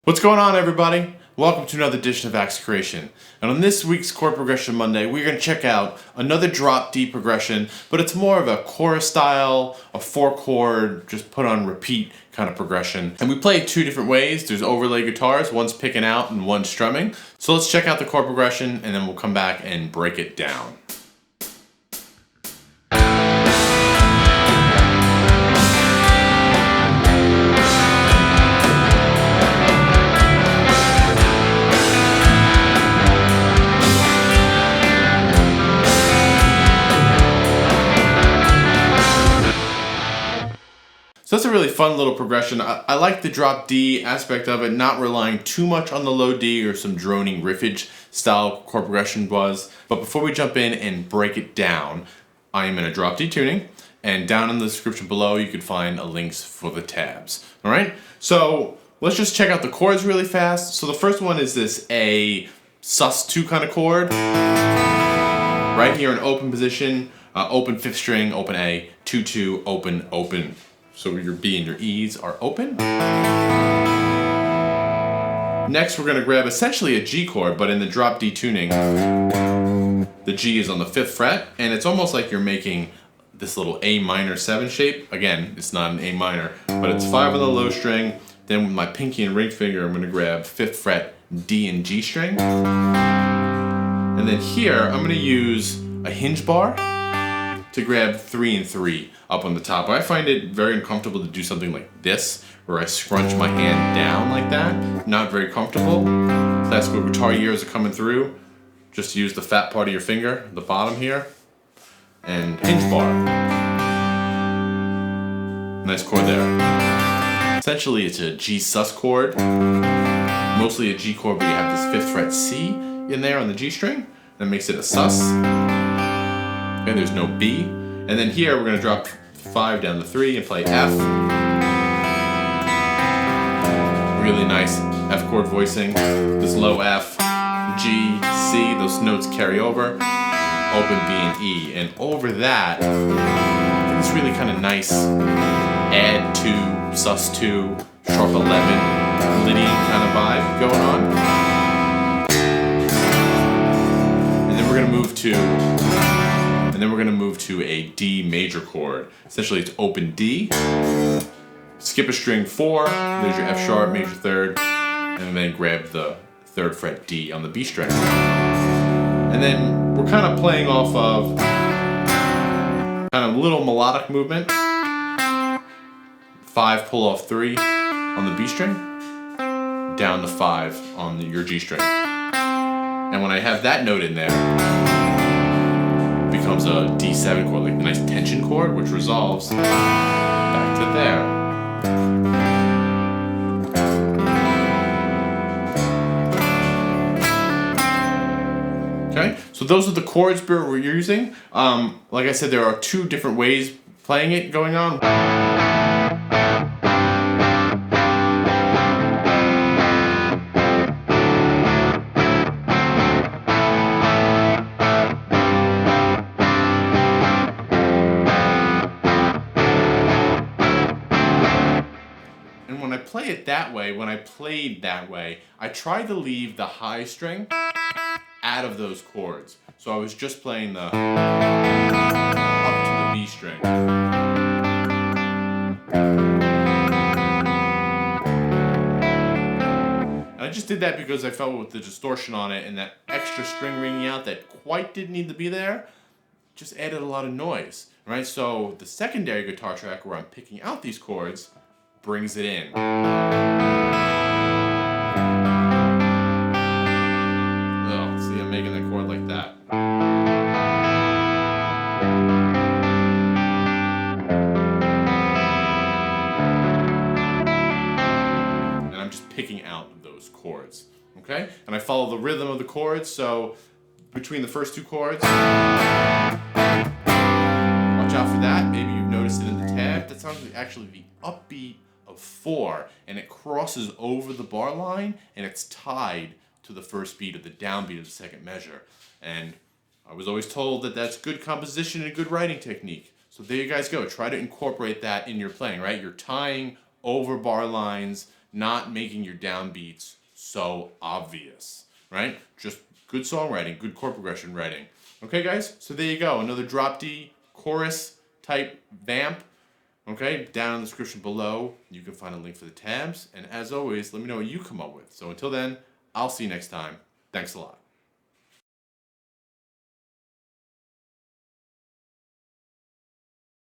What's going on, everybody? Welcome to another edition of Axe Creation. And on this week's Chord Progression Monday, we're going to check out another drop D progression, but it's more of a chorus style, a 4-chord, just put on repeat kind of progression. And we play it two different ways. There's overlay guitars, one's picking out and one's strumming. So let's check out the chord progression and then we'll come back and break it down. So that's a really fun little progression. I like the drop D aspect of it, not relying too much on the low D or some droning riffage style chord progression was. But before we jump in and break it down, I am in a drop D tuning, and down in the description below you can find links for the tabs. All right, so let's just check out the chords really fast. So the first one is this A sus2 kind of chord. Right here in open position, open 5th string, open A, 2-2, open, open. So your B and your E's are open. Next we're going to grab essentially a G chord, but in the drop D tuning, the G is on the 5th fret, and it's almost like you're making this little A minor 7 shape. Again, it's not an A minor, but it's 5 on the low string. Then with my pinky and ring finger, I'm going to grab 5th fret D and G string. And then here, I'm going to use a hinge bar to grab 3 and 3 up on the top. I find it very uncomfortable to do something like this, where I scrunch my hand down like that. Not very comfortable. Classical guitar years are coming through. Just use the fat part of your finger, the bottom here, and hinge bar. Nice chord there. Essentially it's a G sus chord. Mostly a G chord, but you have this 5th fret C in there on the G string. That makes it a sus. Okay, there's no B. And then here we're going to drop 5 down to 3 and play F. Really nice F chord voicing. This low F, G, C, those notes carry over. Open B and E. And over that, I think it's really kind of nice add 2, sus2, sharp 11, Lydian kind of vibe going on. And then we're going to move to a D major chord. Essentially it's open D, skip a string 4, there's your F sharp, major 3rd, and then grab the 3rd fret D on the B string. And then we're kind of playing off of kind of little melodic movement. 5 pull off 3 on the B string, down to 5 on your G string. And when I have that note in there, becomes a D7 chord, like a nice tension chord, which resolves back to there. Okay, so those are the chords we're using. Like I said, there are 2 different ways playing it going on. When I play it that way, when I played that way, I tried to leave the high string out of those chords. So I was just playing the up to the B string. And I just did that because I felt with the distortion on it and that extra string ringing out that quite didn't need to be there, just added a lot of noise, right? So the secondary guitar track where I'm picking out these chords brings it in. Oh, see, I'm making that chord like that. And I'm just picking out those chords, okay? And I follow the rhythm of the chords, so between the first 2 chords, watch out for that. Maybe you've noticed it in the tab. That sounds like actually the upbeat of 4, and it crosses over the bar line and it's tied to the first beat of the downbeat of the second measure. And I was always told that that's good composition and good writing technique. So there you guys go. Try to incorporate that in your playing, right? You're tying over bar lines not making your downbeats so obvious, right? Just good songwriting, good chord progression writing. Okay, guys? So there you go. Another drop D chorus type vamp. Okay, down in the description below, you can find a link for the tabs. And as always, let me know what you come up with. So until then, I'll see you next time. Thanks a lot.